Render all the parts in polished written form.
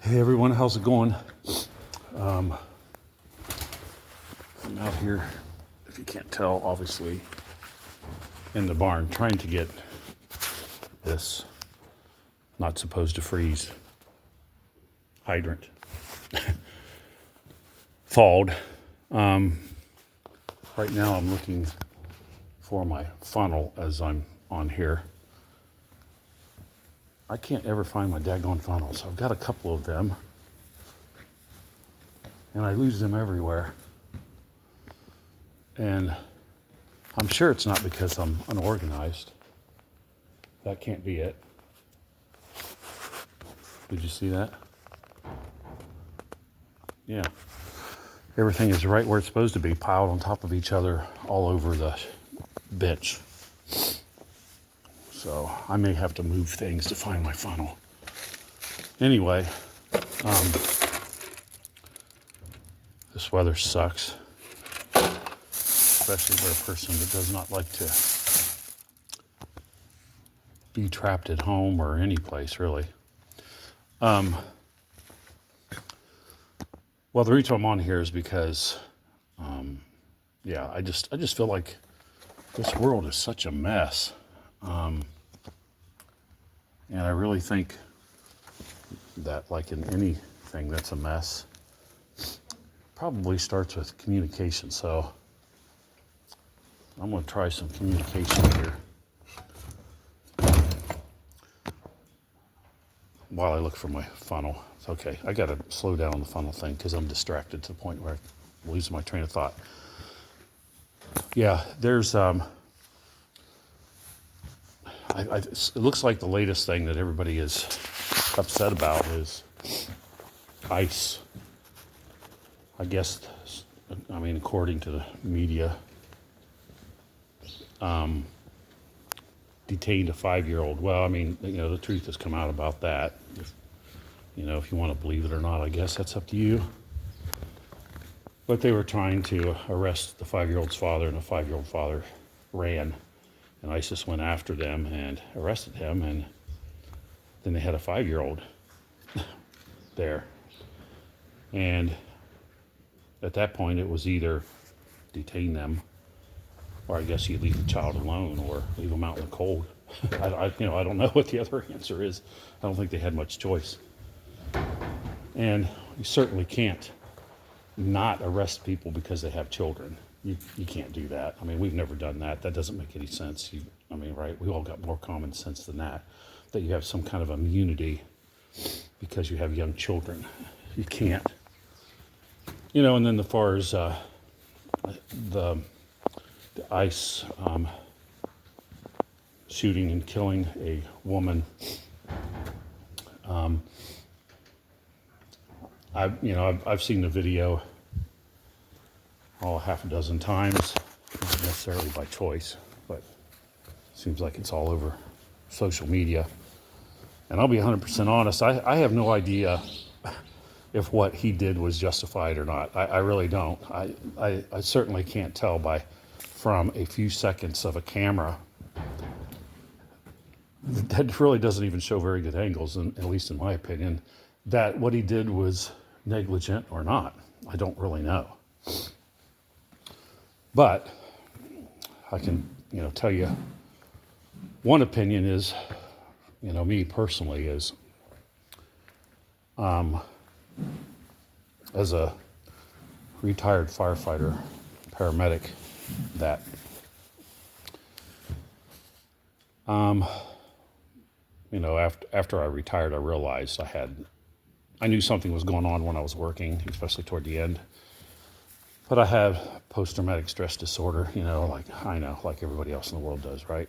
Hey everyone, how's it going? I'm out here, if you can't tell, obviously, in the barn trying to get this not supposed to freeze hydrant thawed. Right now I'm looking for my funnel as I'm on here. I can't ever find my daggone funnels. I've got a couple of them, and I lose them everywhere. And I'm sure it's not because I'm unorganized. That can't be it. Did you see that? Yeah. Everything is right where it's supposed to be, piled on top of each other all over the bench. So I may have to move things to find my funnel. Anyway, this weather sucks, especially for a person that does not like to be trapped at home or any place really. Well, the reason I'm on here is because, I just feel like this world is such a mess. And I really think that, like in anything that's a mess, probably starts with communication. So I'm going to try some communication here while I look for my funnel. It's okay. I got to slow down on the funnel thing because I'm distracted to the point where I'm losing my train of thought. Yeah, there's it looks like the latest thing that everybody is upset about is ICE. I guess, according to the media, detained a 5-year-old. Well, the truth has come out about that. If you want to believe it or not, I guess that's up to you. But they were trying to arrest the 5-year-old's father, and the 5-year-old father ran. And ISIS went after them and arrested him, and then they had a 5-year-old there. And at that point, it was either detain them, or I guess you leave the child alone, or leave them out in the cold. I don't know what the other answer is. I don't think they had much choice. And you certainly can't not arrest people because they have children. You can't do that. We've never done that. That doesn't make any sense. Right? We all got more common sense than that. That you have some kind of immunity because you have young children. You can't. And then as far as the ICE shooting and killing a woman, I've seen the video half a dozen times, not necessarily by choice, but it seems like it's all over social media. And I'll be 100% honest, I have no idea if what he did was justified or not. I really don't. I certainly can't tell from a few seconds of a camera that really doesn't even show very good angles, at least in my opinion, that what he did was negligent or not. I don't really know. But I can, tell you one opinion is, me personally is, as a retired firefighter, paramedic, that after I retired, I realized I knew something was going on when I was working, especially toward the end. But I have post-traumatic stress disorder, like everybody else in the world does, right?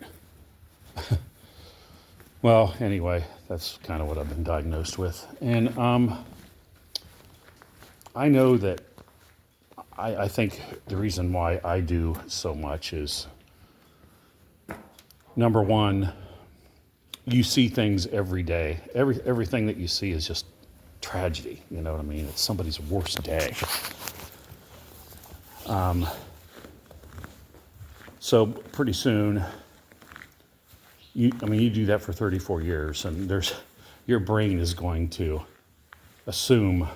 Well, anyway, that's kind of what I've been diagnosed with. And I know that I think the reason why I do so much is, number one, you see things every day. Everything that you see is just tragedy, you know what I mean? It's somebody's worst day. So pretty soon, you do that for 34 years, and your brain is going to assume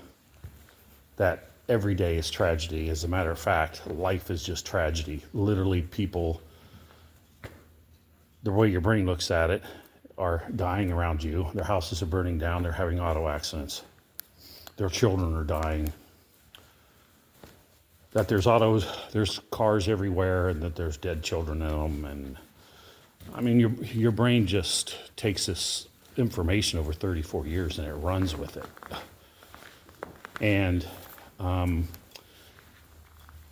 that every day is tragedy. As a matter of fact, life is just tragedy. Literally, people, the way your brain looks at it, are dying around you. Their houses are burning down. They're having auto accidents. Their children are dying. That there's cars everywhere, and that there's dead children in them. And I mean, your brain just takes this information over 34 years and it runs with it. And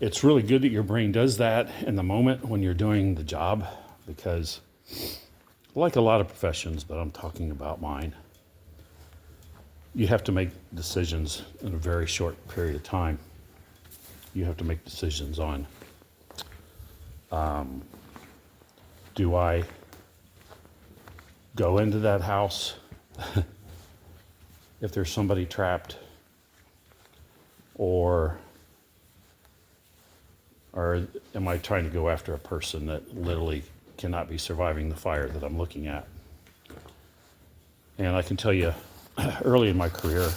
it's really good that your brain does that in the moment when you're doing the job, because like a lot of professions, but I'm talking about mine, you have to make decisions in a very short period of time. You have to make decisions on, do I go into that house if there's somebody trapped, or am I trying to go after a person that literally cannot be surviving the fire that I'm looking at? And I can tell you, early in my career,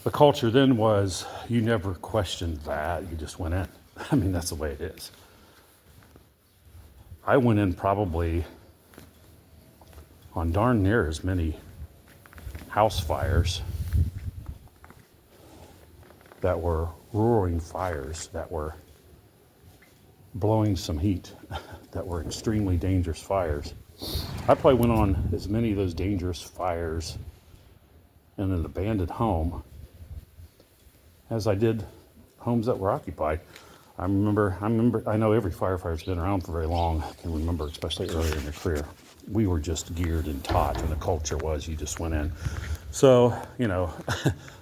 the culture then was you never questioned that, you just went in. I mean, that's the way it is. I went in probably on darn near as many house fires that were roaring fires, that were blowing some heat, that were extremely dangerous fires. I probably went on as many of those dangerous fires in an abandoned home as I did homes that were occupied. I know every firefighter's been around for very long, can remember, especially earlier in their career. We were just geared and taught, and the culture was you just went in. So,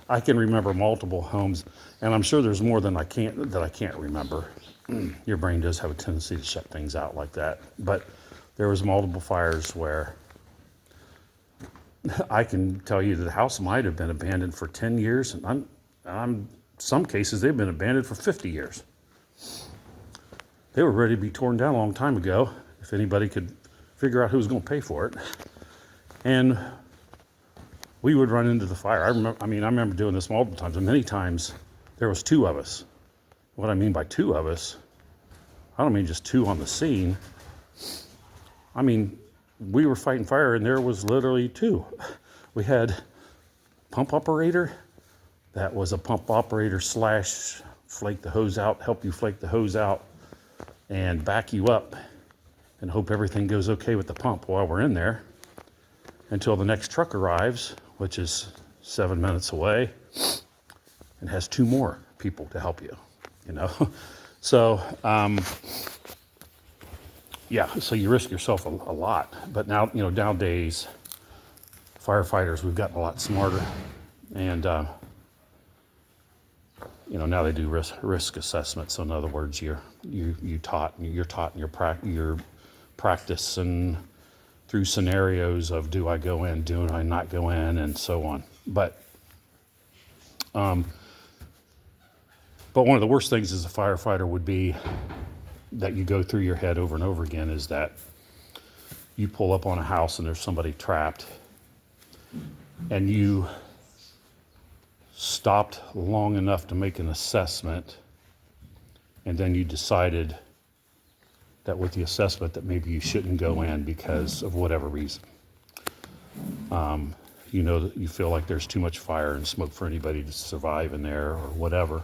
I can remember multiple homes, and I'm sure there's more than I can't remember. Your brain does have a tendency to shut things out like that. But there was multiple fires where I can tell you that the house might have been abandoned for 10 years, and some cases they've been abandoned for 50 years. They were ready to be torn down a long time ago, if anybody could figure out who was going to pay for it. And we would run into the fire. I remember doing this multiple times, and many times there was two of us. What I mean by two of us, I don't mean just two on the scene. I mean, we were fighting fire, and there was literally two. We had pump operator, that was a pump operator / flake the hose out, help you flake the hose out, and back you up and hope everything goes okay with the pump while we're in there until the next truck arrives, which is 7 minutes away, and has two more people to help you, So, so you risk yourself a lot. But now, nowadays, firefighters, we've gotten a lot smarter, and now they do risk assessment. So in other words, you're taught in your practice and through scenarios of, do I go in, do I not go in, and so on. But one of the worst things as a firefighter would be that you go through your head over and over again is that you pull up on a house and there's somebody trapped, and you stopped long enough to make an assessment, and then you decided that with the assessment that maybe you shouldn't go in because of whatever reason. That you feel like there's too much fire and smoke for anybody to survive in there or whatever.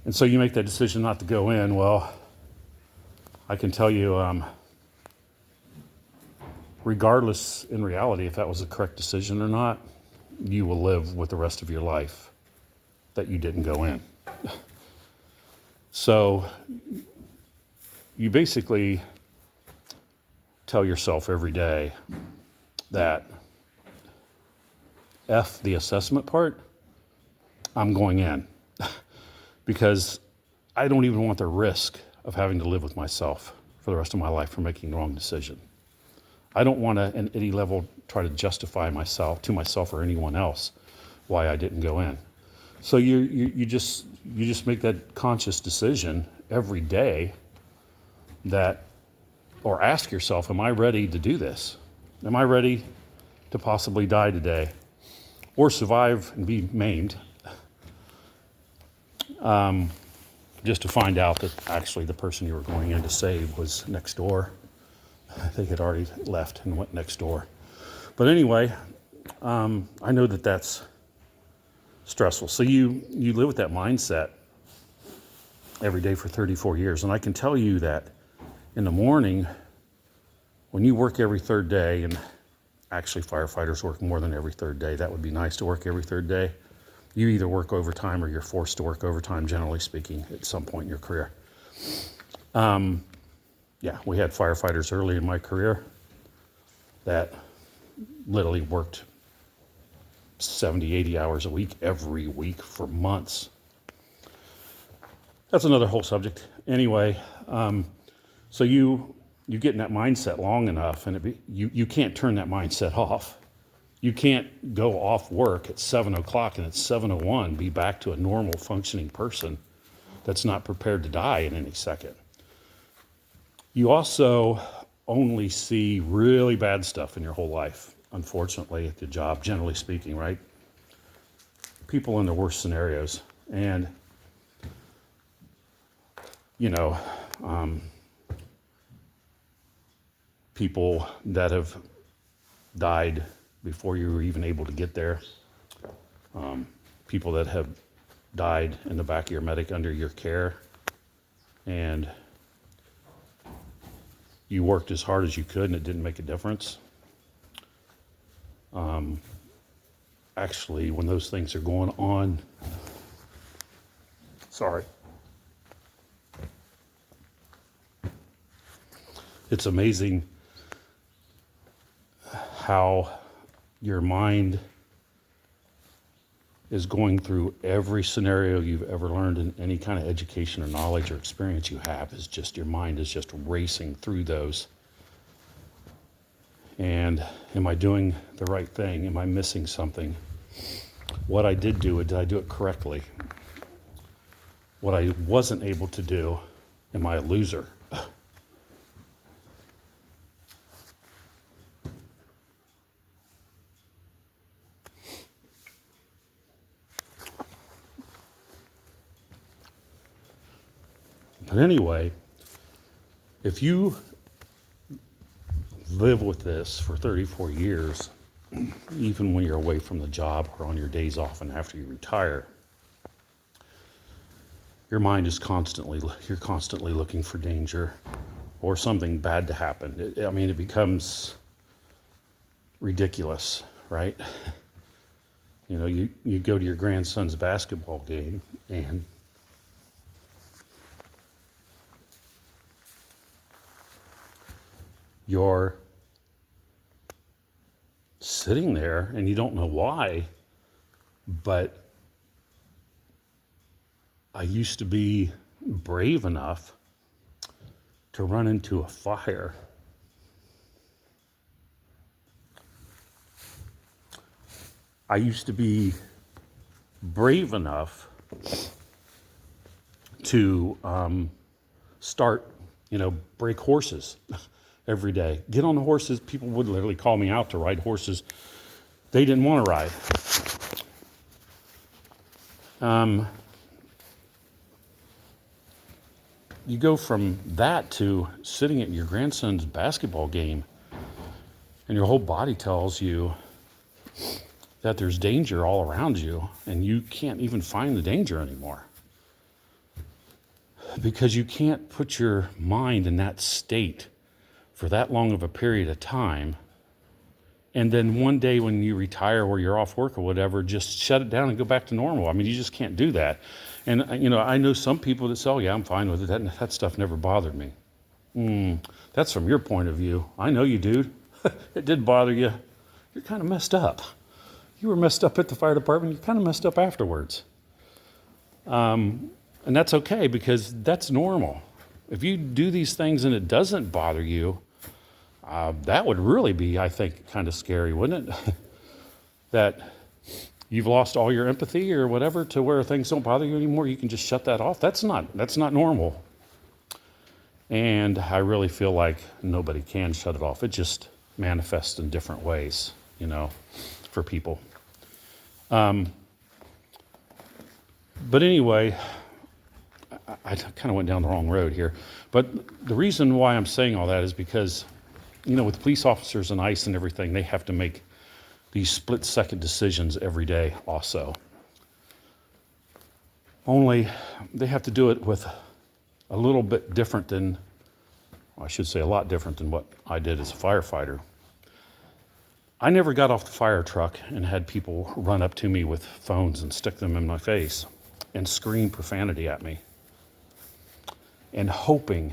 And so you make that decision not to go in. Well, I can tell you, regardless in reality if that was the correct decision or not, you will live with the rest of your life that you didn't go in. So you basically tell yourself every day that F the assessment part, I'm going in. Because I don't even want the risk of having to live with myself for the rest of my life for making the wrong decision. I don't want to, at any level, try to justify to myself or anyone else why I didn't go in. So you just make that conscious decision every day or ask yourself, am I ready to do this? Am I ready to possibly die today or survive and be maimed, just to find out that actually the person you were going in to save was next door. They had already left and went next door. But anyway, I know that that's stressful. So you live with that mindset every day for 34 years. And I can tell you that in the morning, when you work every third day, and actually firefighters work more than every third day. That would be nice to work every third day. You either work overtime or you're forced to work overtime, generally speaking, at some point in your career. Yeah, we had firefighters early in my career that literally worked 70, 80 hours a week, every week for months. That's another whole subject. Anyway, so you get in that mindset long enough, and you can't turn that mindset off. You can't go off work at 7 o'clock and at 7:01 be back to a normal functioning person that's not prepared to die in any second. You also only see really bad stuff in your whole life, unfortunately, at the job, generally speaking, right? People in the worst scenarios. And, people that have died before you were even able to get there. People that have died in the back of your medic under your care. And you worked as hard as you could and it didn't make a difference. Actually, when those things are going on, it's amazing how your mind is going through every scenario you've ever learned in any kind of education or knowledge or experience you have. Is just your mind is just racing through those. And am I doing the right thing? Am I missing something? What I did I do it correctly? What I wasn't able to do, am I a loser? But anyway, if you live with this for 34 years, even when you're away from the job or on your days off and after you retire, your mind is you're constantly looking for danger or something bad to happen. It becomes ridiculous, right? You go to your grandson's basketball game and you're sitting there and you don't know why, but I used to be brave enough to run into a fire. I used to be brave enough to break horses every day. Get on the horses. People would literally call me out to ride horses they didn't want to ride. You go from that to sitting at your grandson's basketball game, and your whole body tells you that there's danger all around you, and you can't even find the danger anymore. Because you can't put your mind in that state for that long of a period of time, and then one day when you retire or you're off work or whatever, just shut it down and go back to normal. You just can't do that. And, I know some people that say, oh, yeah, I'm fine with it. That stuff never bothered me. That's from your point of view. I know you, dude. It did bother you. You're kind of messed up. You were messed up at the fire department. You're kind of messed up afterwards. And that's okay, because that's normal. If you do these things and it doesn't bother you, that would really be, I think, kind of scary, wouldn't it? That you've lost all your empathy or whatever to where things don't bother you anymore. You can just shut that off. That's not normal. And I really feel like nobody can shut it off. It just manifests in different ways. for people. But anyway, I kind of went down the wrong road here. But the reason why I'm saying all that is because, with police officers and ICE and everything, they have to make these split-second decisions every day also. Only they have to do it with a little bit different than, I should say a lot different than what I did as a firefighter. I never got off the fire truck and had people run up to me with phones and stick them in my face and scream profanity at me. And hoping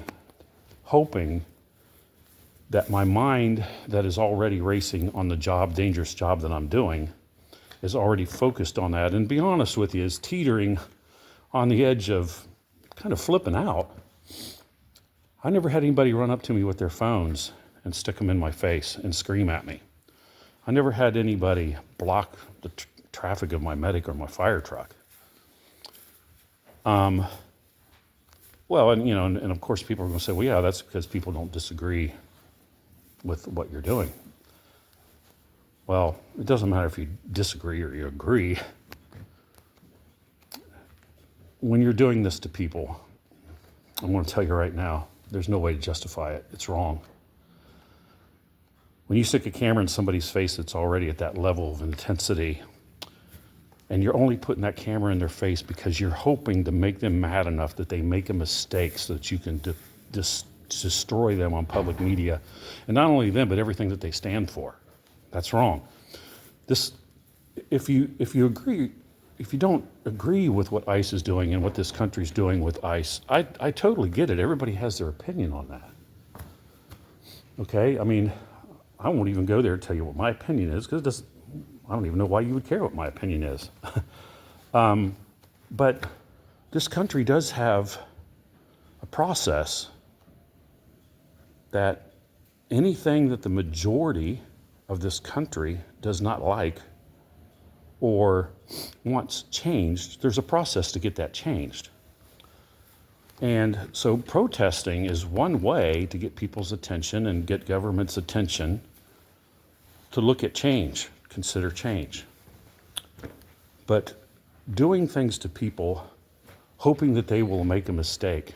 that my mind that is already racing on the dangerous job that I'm doing, is already focused on that. And to be honest with you, is teetering on the edge of kind of flipping out. I never had anybody run up to me with their phones and stick them in my face and scream at me. I never had anybody block the traffic of my medic or my fire truck. Well, and of course people are going to say, well, yeah, that's because people don't disagree with what you're doing. Well, it doesn't matter if you disagree or you agree. When you're doing this to people, I'm going to tell you right now, there's no way to justify it. It's wrong. When you stick a camera in somebody's face that's already at that level of intensity, and you're only putting that camera in their face because you're hoping to make them mad enough that they make a mistake so that you can destroy them on public media, and not only them, but everything that they stand for. That's wrong. If you don't agree with what ICE is doing and what this country's doing with ICE, I totally get it. Everybody has their opinion on that. Okay? I mean, I won't even go there to tell you what my opinion is, because I don't even know why you would care what my opinion is. But this country does have a process that anything that the majority of this country does not like or wants changed, there's a process to get that changed. And so protesting is one way to get people's attention and get government's attention to look at change, consider change. But doing things to people, hoping that they will make a mistake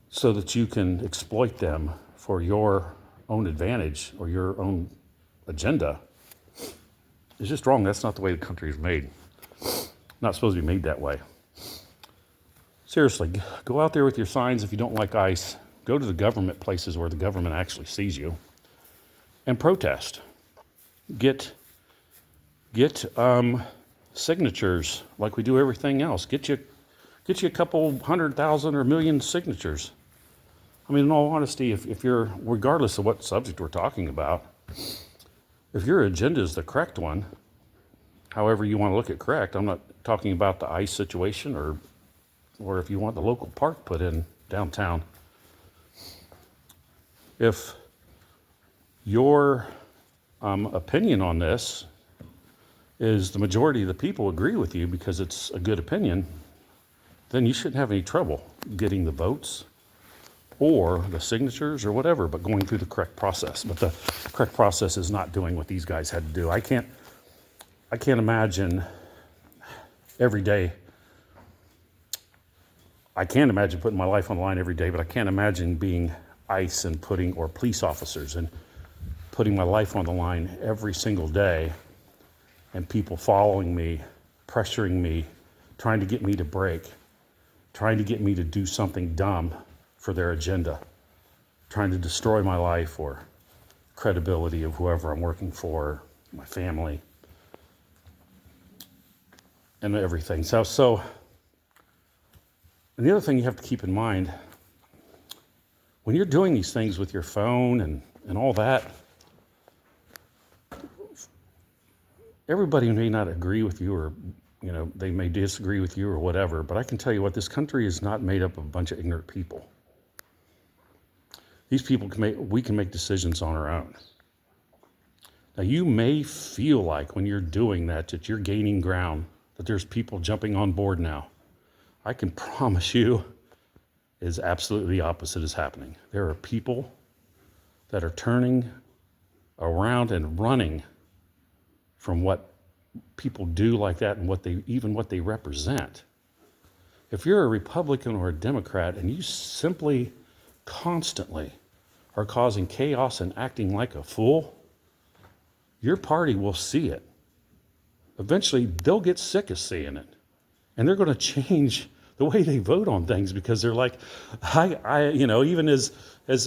so that you can exploit them for your own advantage or your own agenda, is just wrong. That's not the way the country is made. Not supposed to be made that way. Seriously, go out there with your signs if you don't like ICE. Go to the government places where the government actually sees you and protest. Get signatures like we do everything else. Get you a couple 100,000 or 1,000,000 signatures. I mean, in all honesty, if you're, regardless of what subject we're talking about, if your agenda is the correct one, however you want to look at correct, I'm not talking about the ICE situation or if you want the local park put in downtown. If your opinion on this is the majority of the people agree with you because it's a good opinion, then you shouldn't have any trouble getting the votes or the signatures or whatever, but going through the correct process. But the correct process is not doing what these guys had to do. I can't imagine every day. I can't imagine putting my life on the line every day, but I can't imagine being ICE and or police officers and putting my life on the line every single day, and people following me, pressuring me, trying to get me to break, trying to get me to do something dumb for their agenda, trying to destroy my life or credibility of whoever I'm working for, my family, and everything. So, and the other thing you have to keep in mind, when you're doing these things with your phone and all that, everybody may not agree with you, or they may disagree with you or whatever, but I can tell you what, this country is not made up of a bunch of ignorant people. These people we can make decisions on our own. Now, you may feel like when you're doing that you're gaining ground, that there's people jumping on board now. I can promise you is absolutely the opposite is happening. There are people that are turning around and running from what people do like that and what they represent. If you're a Republican or a Democrat and you simply constantly are causing chaos and acting like a fool, your party will see it. Eventually, they'll get sick of seeing it. And they're going to change the way they vote on things because they're like, even as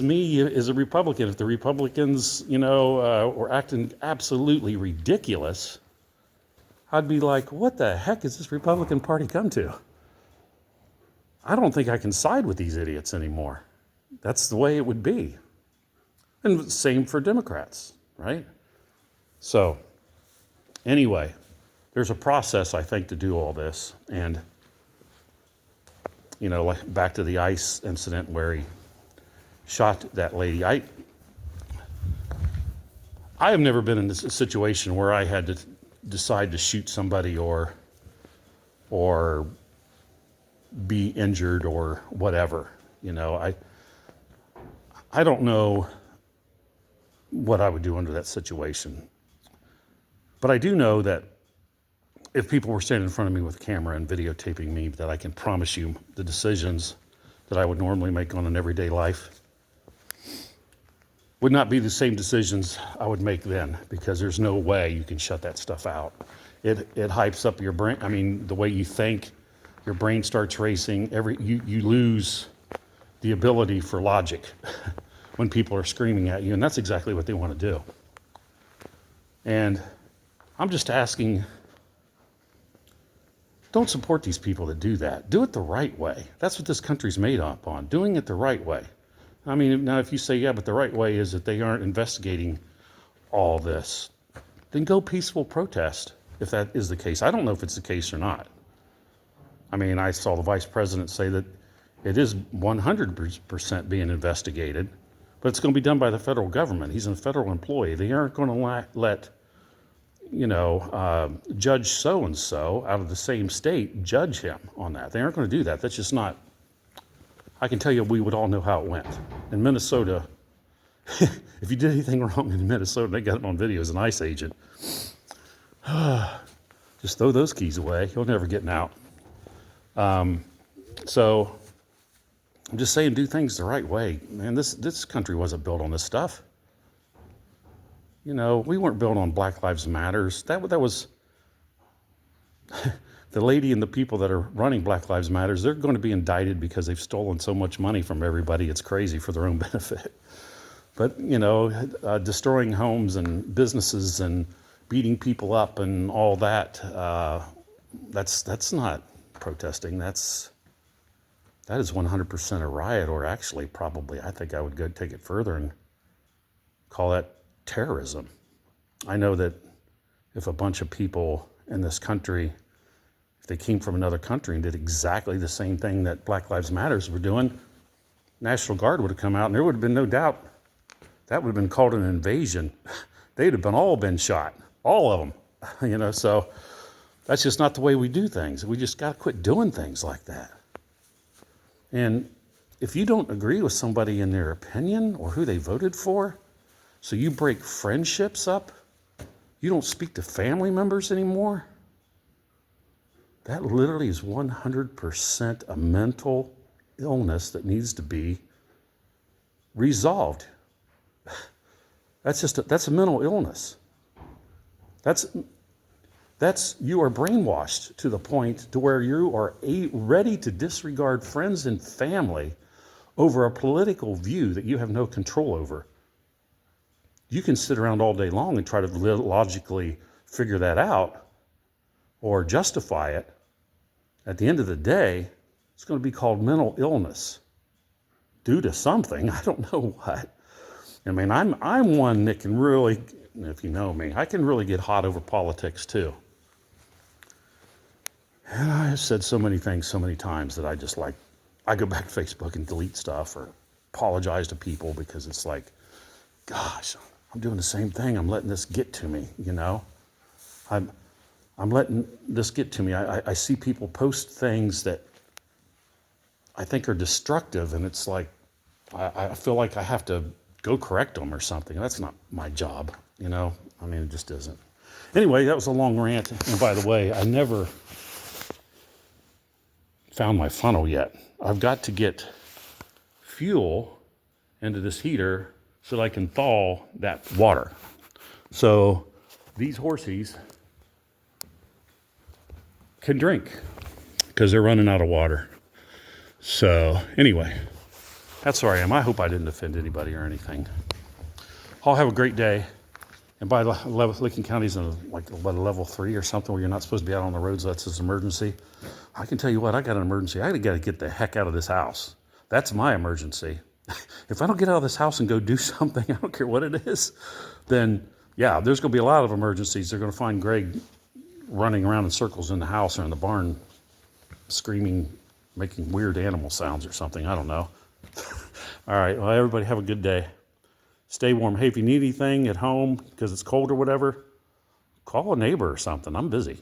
me as a Republican, if the Republicans, were acting absolutely ridiculous, I'd be like, what the heck has this Republican Party come to? I don't think I can side with these idiots anymore. That's the way it would be. And same for Democrats, right? So, anyway, there's a process, I think, to do all this. And, like back to the ICE incident where he shot that lady. I have never been in this situation where I had to decide to shoot somebody or be injured or whatever. I don't know what I would do under that situation. But I do know that if people were standing in front of me with a camera and videotaping me, that I can promise you the decisions that I would normally make on an everyday life would not be the same decisions I would make then, because there's no way you can shut that stuff out. It hypes up your brain. I mean, the way you think, your brain starts racing. You lose the ability for logic when people are screaming at you, and that's exactly what they want to do. And I'm just asking, don't support these people that do that. Do it the right way. That's what this country's made up on, doing it the right way. I mean, now if you say, yeah, but the right way is that they aren't investigating all this, then go peaceful protest if that is the case. I don't know if it's the case or not. I mean, I saw the vice president say that it is 100% being investigated, but it's going to be done by the federal government. He's a federal employee. They aren't going to let Judge so-and-so out of the same state judge him on that. They aren't going to do that. That's just not. I can tell you, we would all know how it went. In Minnesota, if you did anything wrong in Minnesota, they got it on video as an ICE agent. Just throw those keys away. You'll never get out. So I'm just saying, do things the right way. Man, this country wasn't built on this stuff. We weren't built on Black Lives Matters. That was the lady and the people that are running Black Lives Matters. They're going to be indicted because they've stolen so much money from everybody. It's crazy for their own benefit. But destroying homes and businesses and beating people up and all that. That's not protesting. That is 100% a riot, or actually, probably, I think I would go take it further and call that terrorism. I know that if a bunch of people in this country, if they came from another country and did exactly the same thing that Black Lives Matters were doing, National Guard would have come out and there would have been no doubt that would have been called an invasion. They'd have all been shot, all of them. So that's just not the way we do things. We just got to quit doing things like that. And if you don't agree with somebody in their opinion or who they voted for, so you break friendships up, you don't speak to family members anymore, that literally is 100% a mental illness that needs to be resolved. That's a mental illness. That's you are brainwashed to the point to where you are ready to disregard friends and family over a political view that you have no control over. You can sit around all day long and try to logically figure that out or justify it. At the end of the day, it's going to be called mental illness due to something. I don't know what. I mean, I'm one that can really, if you know me, I can really get hot over politics too. And I have said so many things so many times that I go back to Facebook and delete stuff or apologize to people because it's like, gosh, I'm doing the same thing. I'm letting this get to me, I'm letting this get to me. I see people post things that I think are destructive, and it's like, I feel like I have to go correct them or something. That's not my job, you know? I mean, it just isn't. Anyway, that was a long rant. And by the way, I never found my funnel yet. I've got to get fuel into this heater so that I can thaw that water. So these horsies can drink because they're running out of water. So anyway, that's where I am. I hope I didn't offend anybody or anything. I'll have a great day. And by Licking County's in like a level 3 or something where you're not supposed to be out on the roads. That's an emergency. I can tell you what, I got an emergency. I got to get the heck out of this house. That's my emergency. If I don't get out of this house and go do something, I don't care what it is, then yeah, there's going to be a lot of emergencies. They're going to find Greg running around in circles in the house or in the barn, screaming, making weird animal sounds or something. I don't know. All right. Well, everybody have a good day. Stay warm. Hey, if you need anything at home because it's cold or whatever, call a neighbor or something. I'm busy.